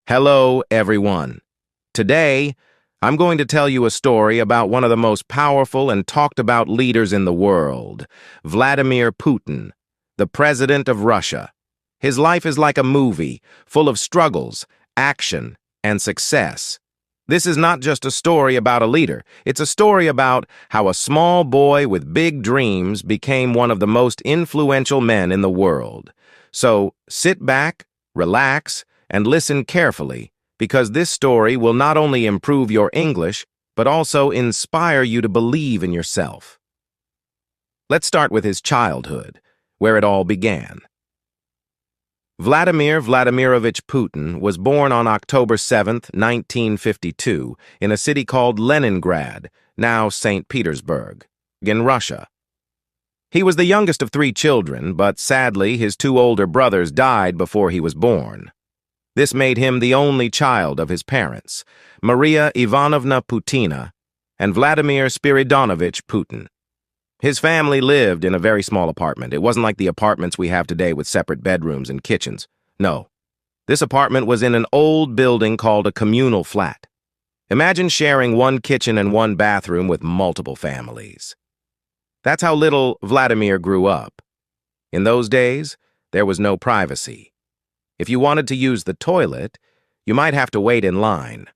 Hello, everyone. Today, I'm going to tell you a story about one of the most powerful and talked about leaders in the world, Vladimir Putin, the president of Russia. His life is like a movie, full of struggles, action, and success. This is not just a story about a leader. It's a story about how a small boy with big dreams became one of the most influential men in the world. So, sit back, relax, and listen carefully, because this story will not only improve your English, but also inspire you to believe in yourself. Let's start with his childhood, where it all began. Vladimir Vladimirovich Putin was born on October 7, 1952, in a city called Leningrad, now St. Petersburg, in Russia. He was the youngest of three children, but sadly his two older brothers died before he was born. This made him the only child of his parents, Maria Ivanovna Putina and Vladimir Spiridonovich Putin. His family lived in a very small apartment. It wasn't like the apartments we have today with separate bedrooms and kitchens. No, this apartment was in an old building called a communal flat. Imagine sharing one kitchen and one bathroom with multiple families. That's how little Vladimir grew up. In those days, there was no privacy. If you wanted to use the toilet, you might have to wait in line.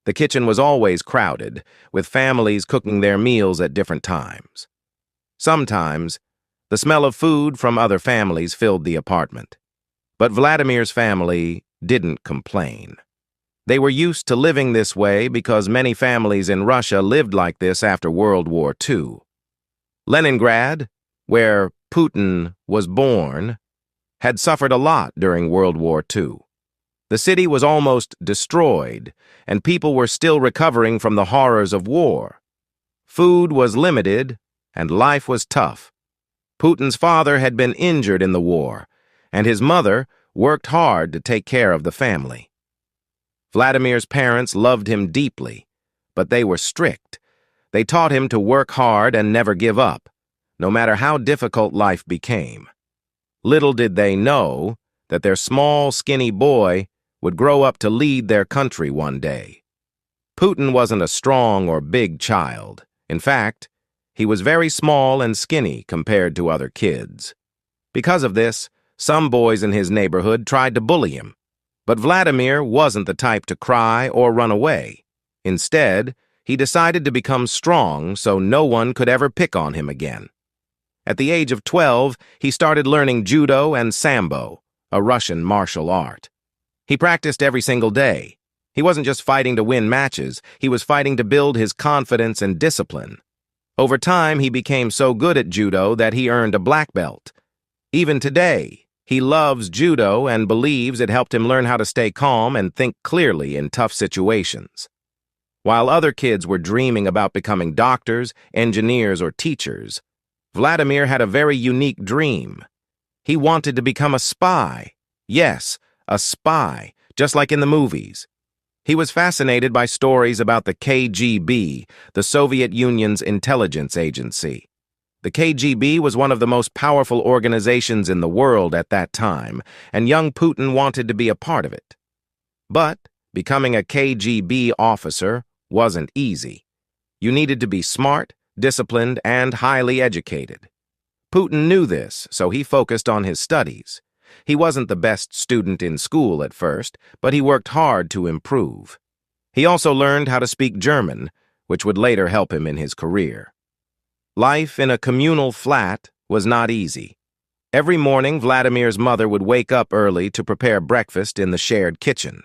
The kitchen was always crowded, with families cooking their meals at different times. Sometimes, the smell of food from other families filled the apartment. But Vladimir's family didn't complain. They were used to living this way because many families in Russia lived like this after World War II. Leningrad, where Putin was born, had suffered a lot during World War II. The city was almost destroyed, and people were still recovering from the horrors of war. Food was limited, and life was tough. Putin's father had been injured in the war, and his mother worked hard to take care of the family. Vladimir's parents loved him deeply, but they were strict. They taught him to work hard and never give up, no matter how difficult life became. Little did they know that their small, skinny boy would grow up to lead their country one day. Putin wasn't a strong or big child. In fact, he was very small and skinny compared to other kids. Because of this, some boys in his neighborhood tried to bully him. But Vladimir wasn't the type to cry or run away. Instead, he decided to become strong so no one could ever pick on him again. At the age of 12, he started learning judo and sambo, a Russian martial art. He practiced every single day. He wasn't just fighting to win matches, he was fighting to build his confidence and discipline. Over time, he became so good at judo that he earned a black belt. Even today, he loves judo and believes it helped him learn how to stay calm and think clearly in tough situations. While other kids were dreaming about becoming doctors, engineers, or teachers, Vladimir had a very unique dream. He wanted to become a spy. Yes, a spy, just like in the movies. He was fascinated by stories about the KGB, the Soviet Union's intelligence agency. The KGB was one of the most powerful organizations in the world at that time, and young Putin wanted to be a part of it. But becoming a KGB officer wasn't easy. You needed to be smart, disciplined, and highly educated. Putin knew this, so he focused on his studies. He wasn't the best student in school at first, but he worked hard to improve. He also learned how to speak German, which would later help him in his career. Life in a communal flat was not easy. Every morning, Vladimir's mother would wake up early to prepare breakfast in the shared kitchen.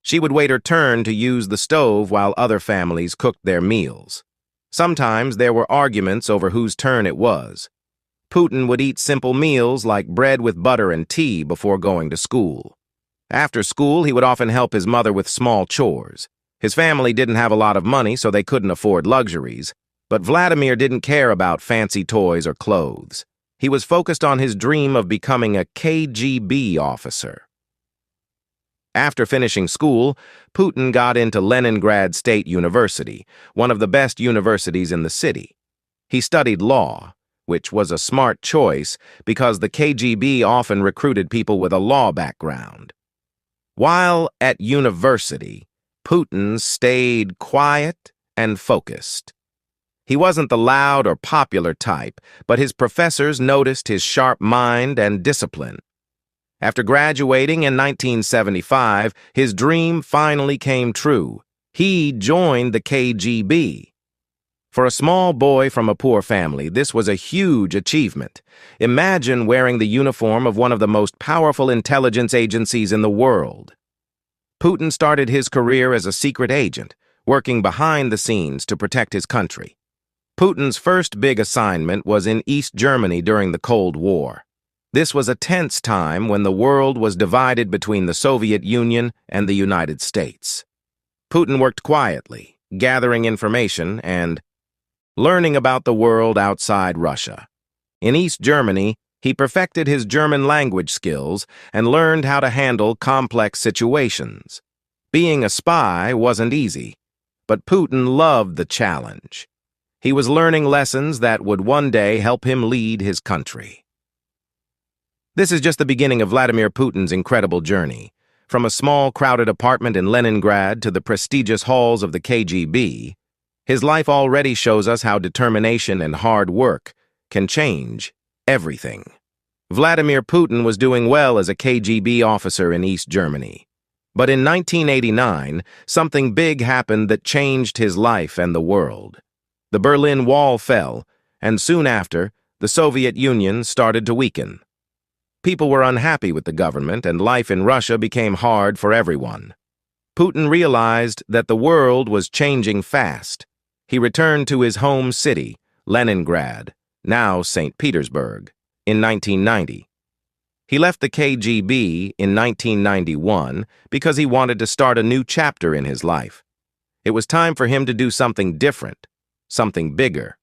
She would wait her turn to use the stove while other families cooked their meals. Sometimes there were arguments over whose turn it was. Putin would eat simple meals like bread with butter and tea before going to school. After school, he would often help his mother with small chores. His family didn't have a lot of money, so they couldn't afford luxuries. But Vladimir didn't care about fancy toys or clothes. He was focused on his dream of becoming a KGB officer. After finishing school, Putin got into Leningrad State University, one of the best universities in the city. He studied law, which was a smart choice because the KGB often recruited people with a law background. While at university, Putin stayed quiet and focused. He wasn't the loud or popular type, but his professors noticed his sharp mind and discipline. After graduating in 1975, his dream finally came true. He joined the KGB. For a small boy from a poor family, this was a huge achievement. Imagine wearing the uniform of one of the most powerful intelligence agencies in the world. Putin started his career as a secret agent, working behind the scenes to protect his country. Putin's first big assignment was in East Germany during the Cold War. This was a tense time when the world was divided between the Soviet Union and the United States. Putin worked quietly, gathering information and learning about the world outside Russia. In East Germany, he perfected his German language skills and learned how to handle complex situations. Being a spy wasn't easy, but Putin loved the challenge. He was learning lessons that would one day help him lead his country. This is just the beginning of Vladimir Putin's incredible journey. From a small, crowded apartment in Leningrad to the prestigious halls of the KGB, his life already shows us how determination and hard work can change everything. Vladimir Putin was doing well as a KGB officer in East Germany. But in 1989, something big happened that changed his life and the world. The Berlin Wall fell, and soon after, the Soviet Union started to weaken. People were unhappy with the government, and life in Russia became hard for everyone. Putin realized that the world was changing fast. He returned to his home city, Leningrad, now St. Petersburg, in 1990. He left the KGB in 1991 because he wanted to start a new chapter in his life. It was time for him to do something different, something bigger.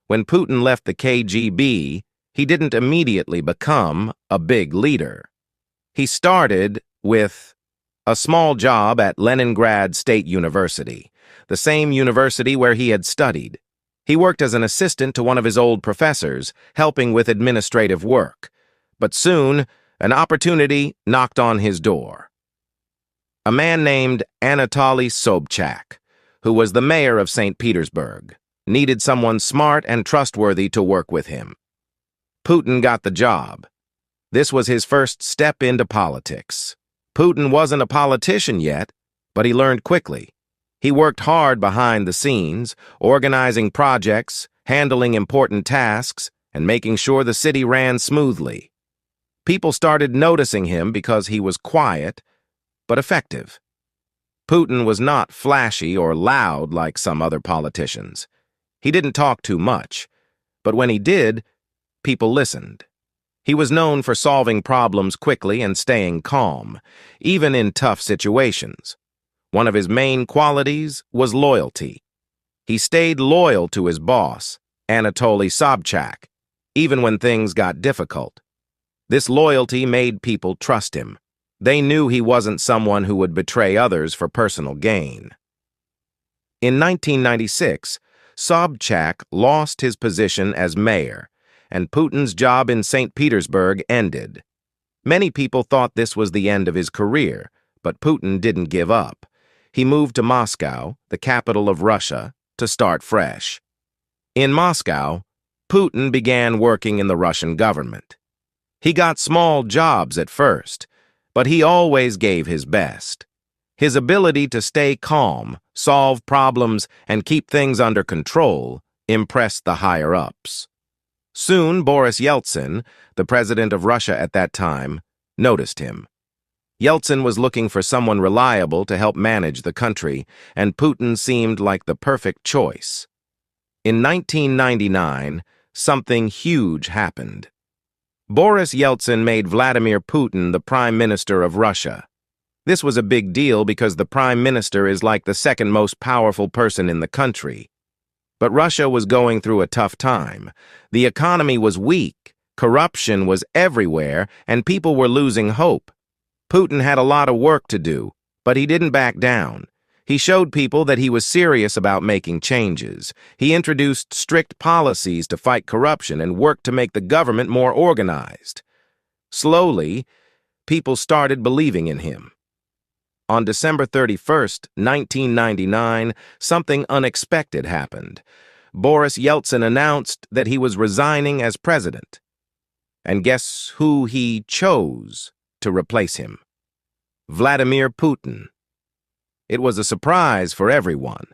When Putin left the KGB, he didn't immediately become a big leader. He started with a small job at Leningrad State University, the same university where he had studied. He worked as an assistant to one of his old professors, helping with administrative work. But soon, an opportunity knocked on his door. A man named Anatoly Sobchak, who was the mayor of St. Petersburg, needed someone smart and trustworthy to work with him. Putin got the job. This was his first step into politics. Putin wasn't a politician yet, but he learned quickly. He worked hard behind the scenes, organizing projects, handling important tasks, and making sure the city ran smoothly. People started noticing him because he was quiet, but effective. Putin was not flashy or loud like some other politicians. He didn't talk too much, but when he did, people listened. He was known for solving problems quickly and staying calm, even in tough situations. One of his main qualities was loyalty. He stayed loyal to his boss, Anatoly Sobchak, even when things got difficult. This loyalty made people trust him. They knew he wasn't someone who would betray others for personal gain. In 1996, Sobchak lost his position as mayor, and Putin's job in St. Petersburg ended. Many people thought this was the end of his career, but Putin didn't give up. He moved to Moscow, the capital of Russia, to start fresh. In Moscow, Putin began working in the Russian government. He got small jobs at first, but he always gave his best. His ability to stay calm, solve problems, and keep things under control impressed the higher-ups. Soon, Boris Yeltsin, the president of Russia at that time, noticed him. Yeltsin was looking for someone reliable to help manage the country, and Putin seemed like the perfect choice. In 1999, something huge happened. Boris Yeltsin made Vladimir Putin the Prime Minister of Russia. This was a big deal because the Prime Minister is like the second most powerful person in the country. But Russia was going through a tough time. The economy was weak, corruption was everywhere, and people were losing hope. Putin had a lot of work to do, but he didn't back down. He showed people that he was serious about making changes. He introduced strict policies to fight corruption and worked to make the government more organized. Slowly, people started believing in him. On December 31st, 1999, something unexpected happened. Boris Yeltsin announced that he was resigning as president. And guess who he chose to replace him? Vladimir Putin. It was a surprise for everyone.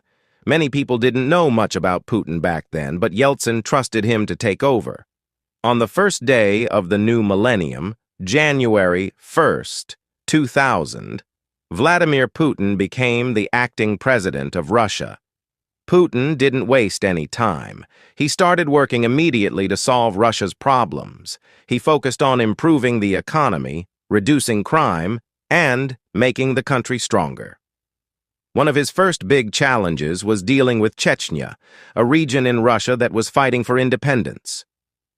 Many people didn't know much about Putin back then, but Yeltsin trusted him to take over. On the first day of the new millennium, January 1st, 2000, Vladimir Putin became the acting president of Russia. Putin didn't waste any time. He started working immediately to solve Russia's problems. He focused on improving the economy, reducing crime, and making the country stronger. One of his first big challenges was dealing with Chechnya, a region in Russia that was fighting for independence.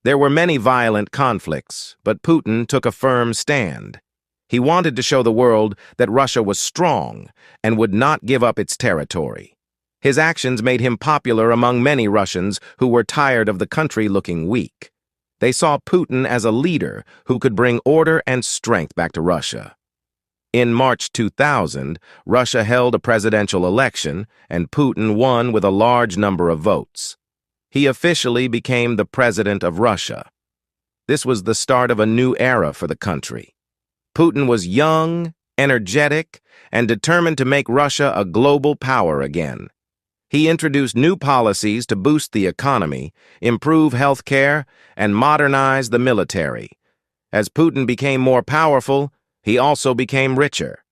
There were many violent conflicts, but Putin took a firm stand. He wanted to show the world that Russia was strong and would not give up its territory. His actions made him popular among many Russians who were tired of the country looking weak. They saw Putin as a leader who could bring order and strength back to Russia. In March 2000, Russia held a presidential election, and Putin won with a large number of votes. He officially became the president of Russia. This was the start of a new era for the country. Putin was young, energetic, and determined to make Russia a global power again. He introduced new policies to boost the economy, improve healthcare, and modernize the military. As Putin became more powerful, he also became richer.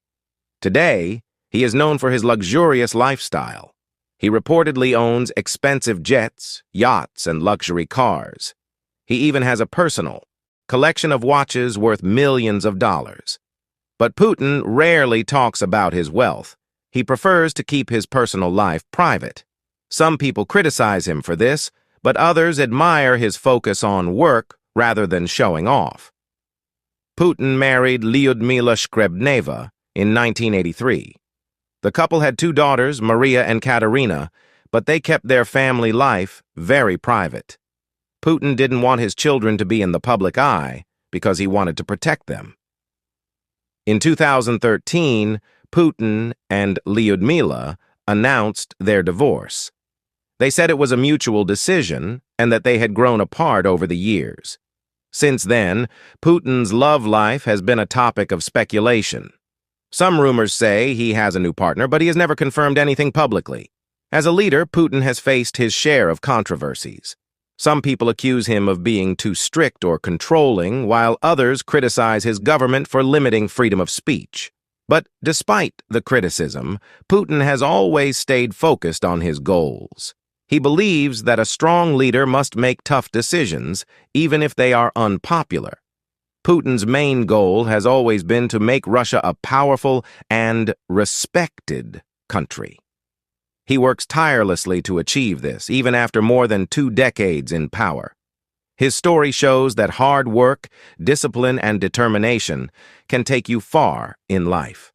Today, he is known for his luxurious lifestyle. He reportedly owns expensive jets, yachts, and luxury cars. He even has a personal collection of watches worth millions of dollars. But Putin rarely talks about his wealth. He prefers to keep his personal life private. Some people criticize him for this, but others admire his focus on work rather than showing off. Putin married Lyudmila Shkrebneva in 1983. The couple had two daughters, Maria and Katerina, but they kept their family life very private. Putin didn't want his children to be in the public eye because he wanted to protect them. In 2013, Putin and Lyudmila announced their divorce. They said it was a mutual decision and that they had grown apart over the years. Since then, Putin's love life has been a topic of speculation. Some rumors say he has a new partner, but he has never confirmed anything publicly. As a leader, Putin has faced his share of controversies. Some people accuse him of being too strict or controlling, while others criticize his government for limiting freedom of speech. But despite the criticism, Putin has always stayed focused on his goals. He believes that a strong leader must make tough decisions, even if they are unpopular. Putin's main goal has always been to make Russia a powerful and respected country. He works tirelessly to achieve this, even after more than 2 decades in power. His story shows that hard work, discipline, and determination can take you far in life.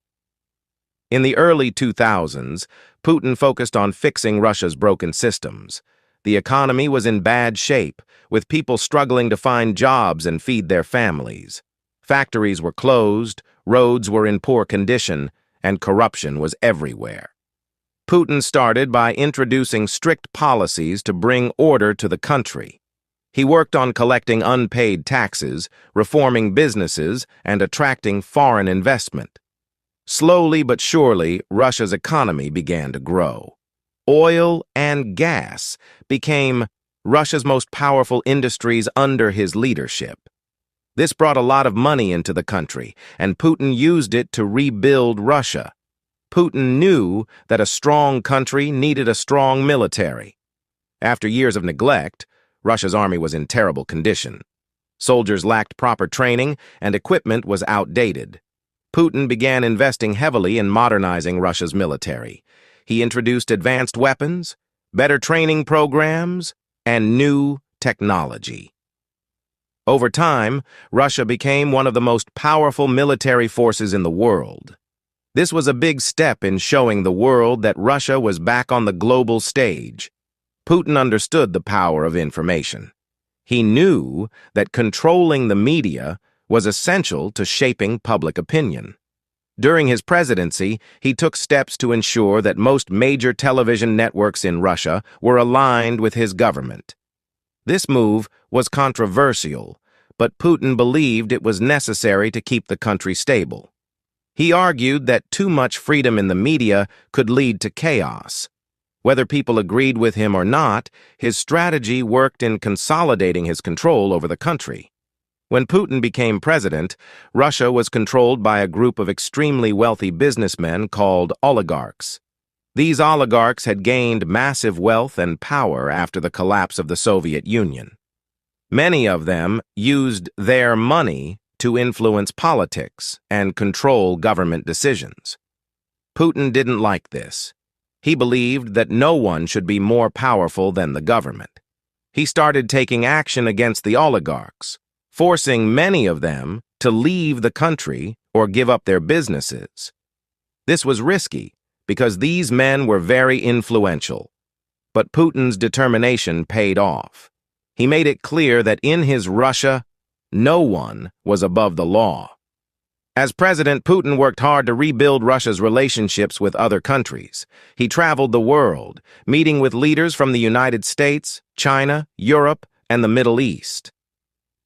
In the early 2000s, Putin focused on fixing Russia's broken systems. The economy was in bad shape, with people struggling to find jobs and feed their families. Factories were closed, roads were in poor condition, and corruption was everywhere. Putin started by introducing strict policies to bring order to the country. He worked on collecting unpaid taxes, reforming businesses, and attracting foreign investment. Slowly but surely, Russia's economy began to grow. Oil and gas became Russia's most powerful industries under his leadership. This brought a lot of money into the country, and Putin used it to rebuild Russia. Putin knew that a strong country needed a strong military. After years of neglect, Russia's army was in terrible condition. Soldiers lacked proper training, and equipment was outdated. Putin began investing heavily in modernizing Russia's military. He introduced advanced weapons, better training programs, and new technology. Over time, Russia became one of the most powerful military forces in the world. This was a big step in showing the world that Russia was back on the global stage. Putin understood the power of information. He knew that controlling the media was essential to shaping public opinion. During his presidency, he took steps to ensure that most major television networks in Russia were aligned with his government. This move was controversial, but Putin believed it was necessary to keep the country stable. He argued that too much freedom in the media could lead to chaos. Whether people agreed with him or not, his strategy worked in consolidating his control over the country. When Putin became president, Russia was controlled by a group of extremely wealthy businessmen called oligarchs. These oligarchs had gained massive wealth and power after the collapse of the Soviet Union. Many of them used their money to influence politics and control government decisions. Putin didn't like this. He believed that no one should be more powerful than the government. He started taking action against the oligarchs, forcing many of them to leave the country or give up their businesses. This was risky because these men were very influential. But Putin's determination paid off. He made it clear that in his Russia, no one was above the law. As president, Putin worked hard to rebuild Russia's relationships with other countries. He traveled the world, meeting with leaders from the United States, China, Europe, and the Middle East.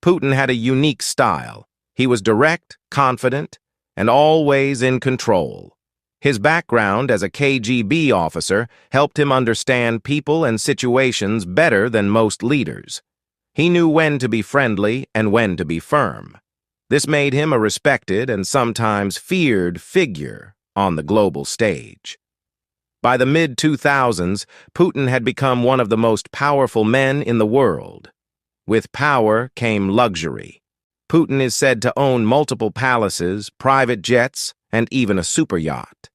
Putin had a unique style. He was direct, confident, and always in control. His background as a KGB officer helped him understand people and situations better than most leaders. He knew when to be friendly and when to be firm. This made him a respected and sometimes feared figure on the global stage. By the mid-2000s, Putin had become one of the most powerful men in the world. With power came luxury. Putin is said to own multiple palaces, private jets, and even a superyacht.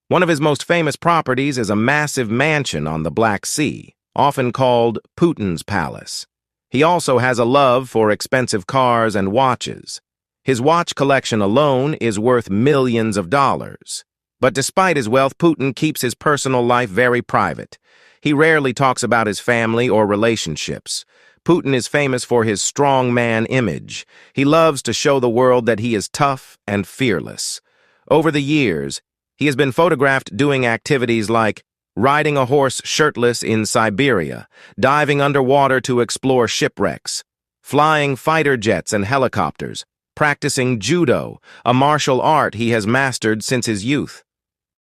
One of his most famous properties is a massive mansion on the Black Sea, often called Putin's Palace. He also has a love for expensive cars and watches. His watch collection alone is worth millions of dollars. But despite his wealth, Putin keeps his personal life very private. He rarely talks about his family or relationships. Putin is famous for his strongman image. He loves to show the world that he is tough and fearless. Over the years, he has been photographed doing activities like riding a horse shirtless in Siberia, diving underwater to explore shipwrecks, flying fighter jets and helicopters, practicing judo, a martial art he has mastered since his youth.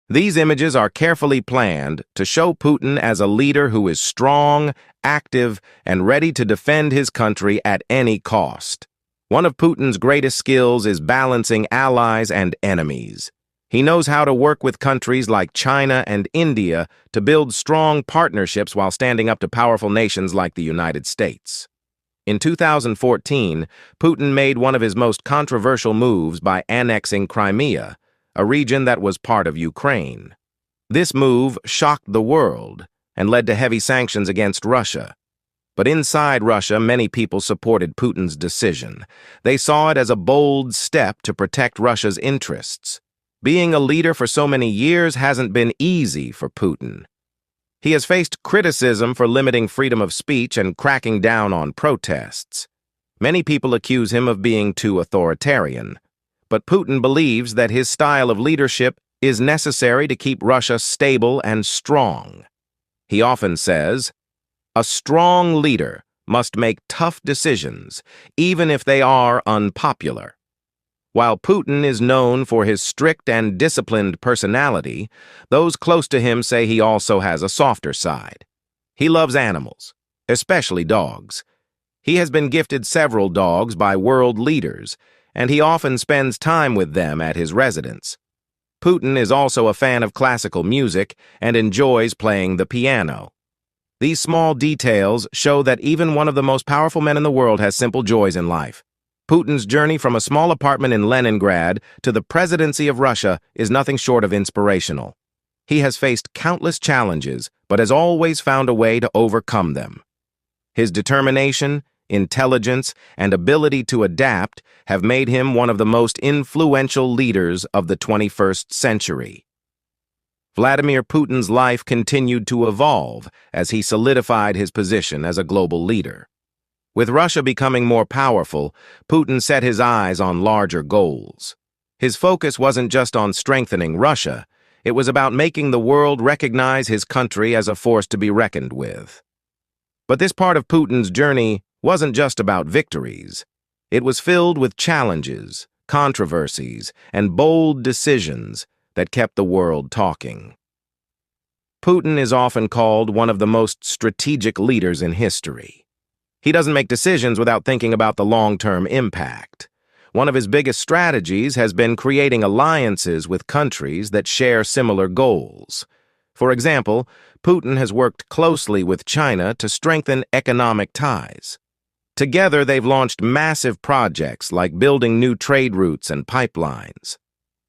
These images are carefully planned to show Putin as a leader who is strong, active, and ready to defend his country at any cost. One of Putin's greatest skills is balancing allies and enemies. He knows how to work with countries like China and India to build strong partnerships while standing up to powerful nations like the United States. In 2014, Putin made one of his most controversial moves by annexing Crimea, a region that was part of Ukraine. This move shocked the world and led to heavy sanctions against Russia. But inside Russia, many people supported Putin's decision. They saw it as a bold step to protect Russia's interests. Being a leader for so many years hasn't been easy for Putin. He has faced criticism for limiting freedom of speech and cracking down on protests. Many people accuse him of being too authoritarian. But Putin believes that his style of leadership is necessary to keep Russia stable and strong. He often says, "A strong leader must make tough decisions, even if they are unpopular." While Putin is known for his strict and disciplined personality, those close to him say he also has a softer side. He loves animals, especially dogs. He has been gifted several dogs by world leaders, and he often spends time with them at his residence. Putin is also a fan of classical music and enjoys playing the piano. These small details show that even one of the most powerful men in the world has simple joys in life. Putin's journey from a small apartment in Leningrad to the presidency of Russia is nothing short of inspirational. He has faced countless challenges, but has always found a way to overcome them. His determination, intelligence, and ability to adapt have made him one of the most influential leaders of the 21st century. Vladimir Putin's life continued to evolve as he solidified his position as a global leader. With Russia becoming more powerful, Putin set his eyes on larger goals. His focus wasn't just on strengthening Russia, it was about making the world recognize his country as a force to be reckoned with. But this part of Putin's journey wasn't just about victories. It was filled with challenges, controversies, and bold decisions that kept the world talking. Putin is often called one of the most strategic leaders in history. He doesn't make decisions without thinking about the long-term impact. One of his biggest strategies has been creating alliances with countries that share similar goals. For example, Putin has worked closely with China to strengthen economic ties. Together, they've launched massive projects like building new trade routes and pipelines.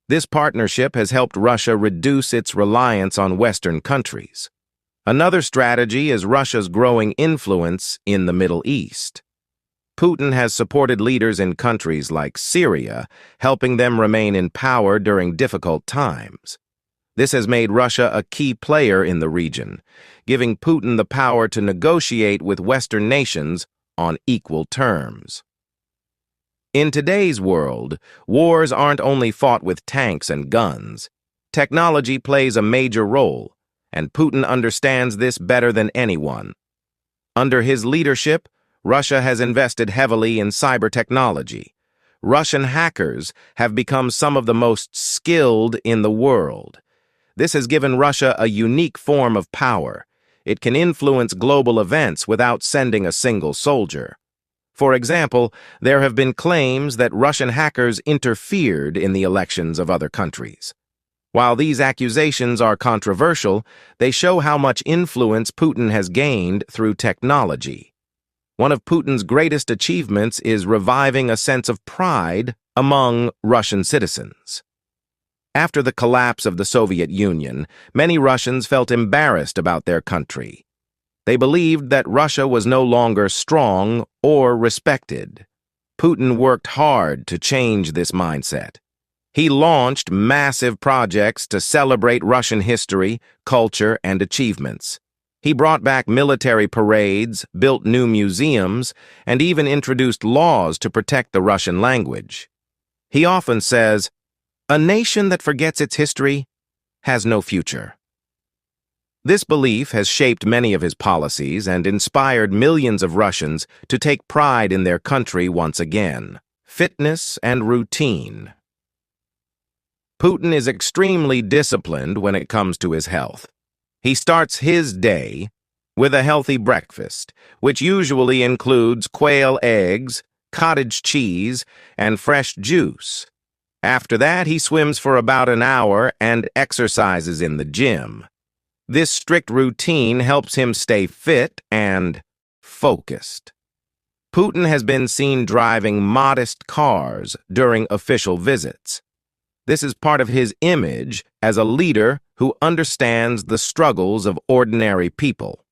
This partnership has helped Russia reduce its reliance on Western countries. Another strategy is Russia's growing influence in the Middle East. Putin has supported leaders in countries like Syria, helping them remain in power during difficult times. This has made Russia a key player in the region, giving Putin the power to negotiate with Western nations on equal terms. In today's world, wars aren't only fought with tanks and guns. Technology plays a major role, and Putin understands this better than anyone. Under his leadership, Russia has invested heavily in cyber technology. Russian hackers have become some of the most skilled in the world. This has given Russia a unique form of power. It can influence global events without sending a single soldier. For example, there have been claims that Russian hackers interfered in the elections of other countries. While these accusations are controversial, they show how much influence Putin has gained through technology. One of Putin's greatest achievements is reviving a sense of pride among Russian citizens. After the collapse of the Soviet Union, many Russians felt embarrassed about their country. They believed that Russia was no longer strong or respected. Putin worked hard to change this mindset. He launched massive projects to celebrate Russian history, culture, and achievements. He brought back military parades, built new museums, and even introduced laws to protect the Russian language. He often says, "A nation that forgets its history has no future." This belief has shaped many of his policies and inspired millions of Russians to take pride in their country once again. Fitness and routine. Putin is extremely disciplined when it comes to his health. He starts his day with a healthy breakfast, which usually includes quail eggs, cottage cheese, and fresh juice. After that, he swims for about an hour and exercises in the gym. This strict routine helps him stay fit and focused. Putin has been seen driving modest cars during official visits. This is part of his image as a leader who understands the struggles of ordinary people.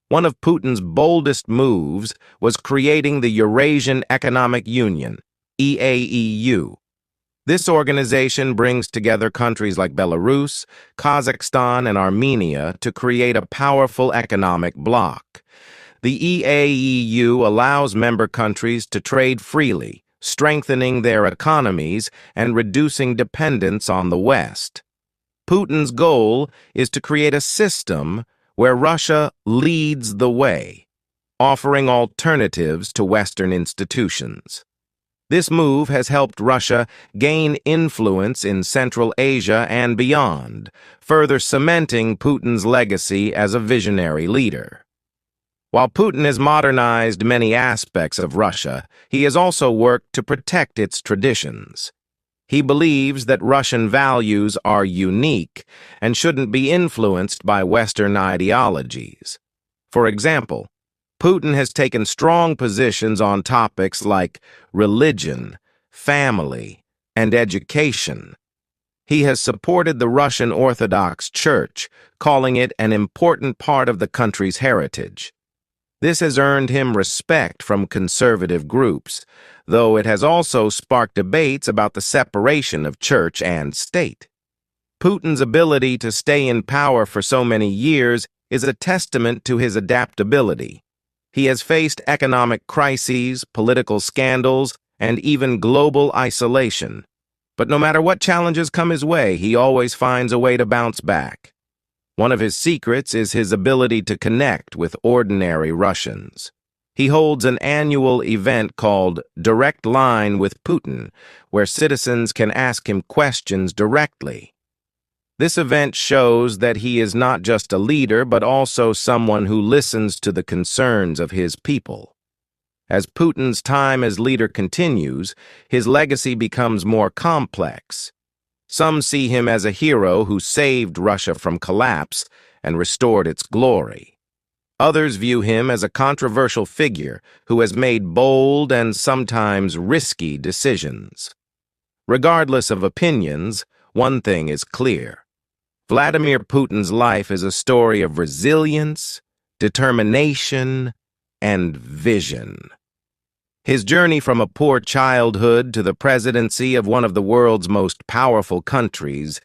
One of Putin's boldest moves was creating the Eurasian Economic Union, EAEU. This organization brings together countries like Belarus, Kazakhstan, and Armenia to create a powerful economic bloc. The EAEU allows member countries to trade freely, strengthening their economies and reducing dependence on the West. Putin's goal is to create a system where Russia leads the way, offering alternatives to Western institutions. This move has helped Russia gain influence in Central Asia and beyond, further cementing Putin's legacy as a visionary leader. While Putin has modernized many aspects of Russia, he has also worked to protect its traditions. He believes that Russian values are unique and shouldn't be influenced by Western ideologies. For example, Putin has taken strong positions on topics like religion, family, and education. He has supported the Russian Orthodox Church, calling it an important part of the country's heritage. This has earned him respect from conservative groups, though it has also sparked debates about the separation of church and state. Putin's ability to stay in power for so many years is a testament to his adaptability. He has faced economic crises, political scandals, and even global isolation. But no matter what challenges come his way, he always finds a way to bounce back. One of his secrets is his ability to connect with ordinary Russians. He holds an annual event called Direct Line with Putin, where citizens can ask him questions directly. This event shows that he is not just a leader, but also someone who listens to the concerns of his people. As Putin's time as leader continues, his legacy becomes more complex. Some see him as a hero who saved Russia from collapse and restored its glory. Others view him as a controversial figure who has made bold and sometimes risky decisions. Regardless of opinions, one thing is clear. Vladimir Putin's life is a story of resilience, determination, and vision. His journey from a poor childhood to the presidency of one of the world's most powerful countries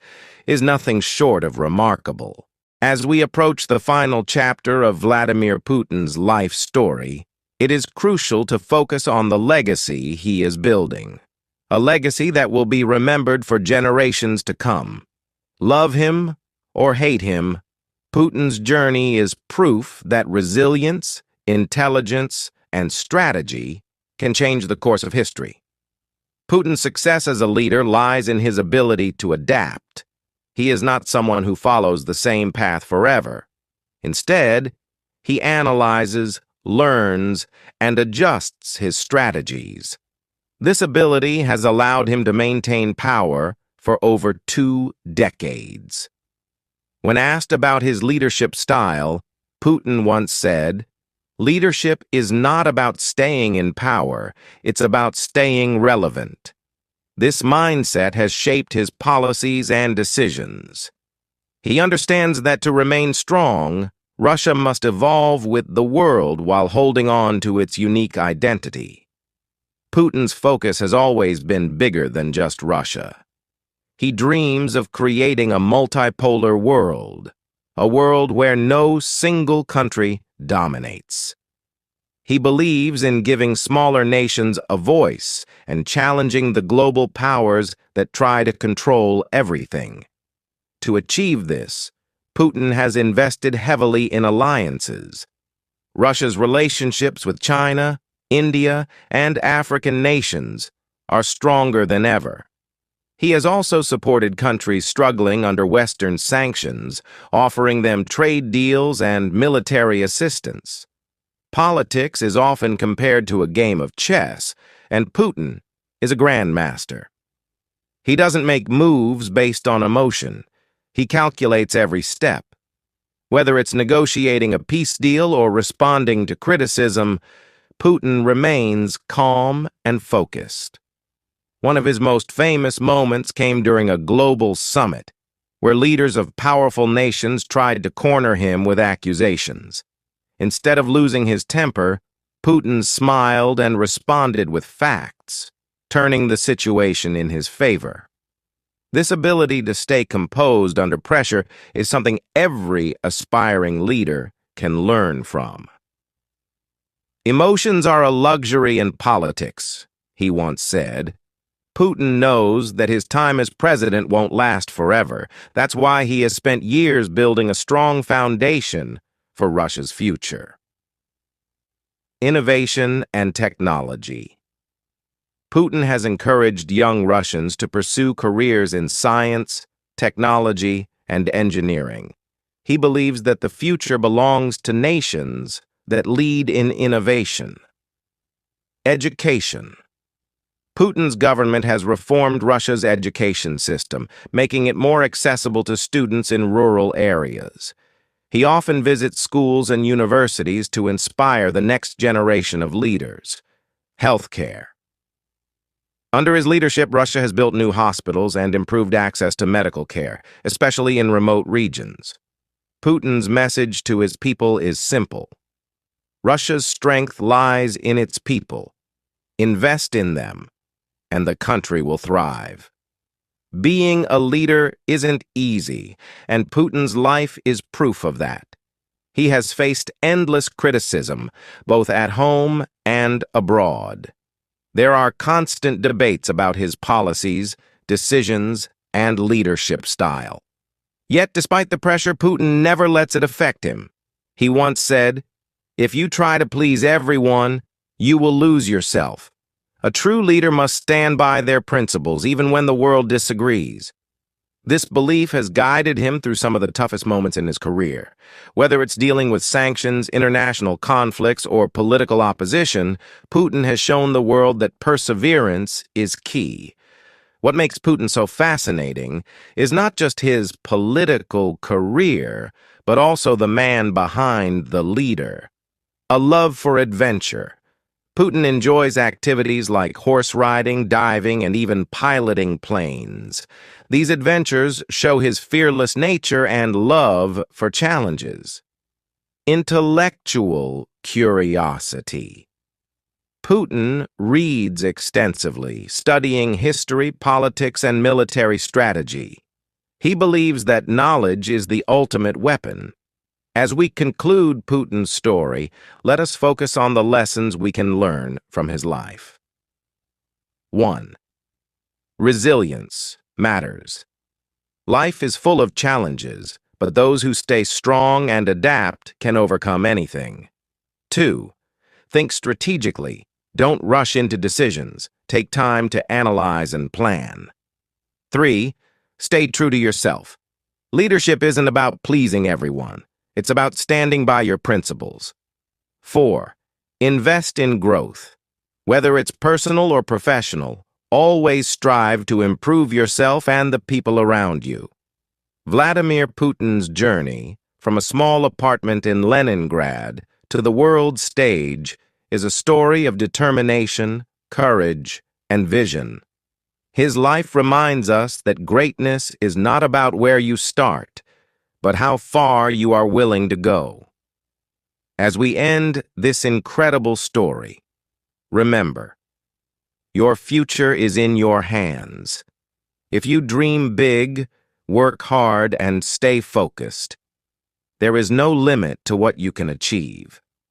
is nothing short of remarkable. As we approach the final chapter of Vladimir Putin's life story, it is crucial to focus on the legacy he is building. A legacy that will be remembered for generations to come. Love him or hate him, Putin's journey is proof that resilience, intelligence, and strategy can change the course of history. Putin's success as a leader lies in his ability to adapt. He is not someone who follows the same path forever. Instead, he analyzes, learns, and adjusts his strategies. This ability has allowed him to maintain power for over 2 decades. When asked about his leadership style, Putin once said, "Leadership is not about staying in power, it's about staying relevant." This mindset has shaped his policies and decisions. He understands that to remain strong, Russia must evolve with the world while holding on to its unique identity. Putin's focus has always been bigger than just Russia. He dreams of creating a multipolar world, a world where no single country dominates. He believes in giving smaller nations a voice and challenging the global powers that try to control everything. To achieve this, Putin has invested heavily in alliances. Russia's relationships with China, India, and African nations are stronger than ever. He has also supported countries struggling under Western sanctions, offering them trade deals and military assistance. Politics is often compared to a game of chess, and Putin is a grandmaster. He doesn't make moves based on emotion. He calculates every step. Whether it's negotiating a peace deal or responding to criticism, Putin remains calm and focused. One of his most famous moments came during a global summit, where leaders of powerful nations tried to corner him with accusations. Instead of losing his temper, Putin smiled and responded with facts, turning the situation in his favor. This ability to stay composed under pressure is something every aspiring leader can learn from. "Emotions are a luxury in politics," he once said. Putin knows that his time as president won't last forever. That's why he has spent years building a strong foundation for Russia's future. Innovation and technology. Putin has encouraged young Russians to pursue careers in science, technology, and engineering. He believes that the future belongs to nations that lead in innovation. Education. Putin's government has reformed Russia's education system, making it more accessible to students in rural areas. He often visits schools and universities to inspire the next generation of leaders. Healthcare. Under his leadership, Russia has built new hospitals and improved access to medical care, especially in remote regions. Putin's message to his people is simple. Russia's strength lies in its people. Invest in them, and the country will thrive. Being a leader isn't easy, and Putin's life is proof of that. He has faced endless criticism, both at home and abroad. There are constant debates about his policies, decisions, and leadership style. Yet, despite the pressure, Putin never lets it affect him. He once said, "If you try to please everyone, you will lose yourself." A true leader must stand by their principles, even when the world disagrees. This belief has guided him through some of the toughest moments in his career. Whether it's dealing with sanctions, international conflicts, or political opposition, Putin has shown the world that perseverance is key. What makes Putin so fascinating is not just his political career, but also the man behind the leader. A love for adventure. Putin enjoys activities like horse riding, diving, and even piloting planes. These adventures show his fearless nature and love for challenges. Intellectual curiosity. Putin reads extensively, studying history, politics, and military strategy. He believes that knowledge is the ultimate weapon. As we conclude Putin's story, let us focus on the lessons we can learn from his life. 1. Resilience matters. Life is full of challenges, but those who stay strong and adapt can overcome anything. 2. Think strategically. Don't rush into decisions. Take time to analyze and plan. 3. Stay true to yourself. Leadership isn't about pleasing everyone. It's about standing by your principles. 4. Invest in growth. Whether it's personal or professional, always strive to improve yourself and the people around you. Vladimir Putin's journey, from a small apartment in Leningrad to the world stage, is a story of determination, courage, and vision. His life reminds us that greatness is not about where you start, but how far you are willing to go. As we end this incredible story, remember, your future is in your hands. If you dream big, work hard, and stay focused, there is no limit to what you can achieve.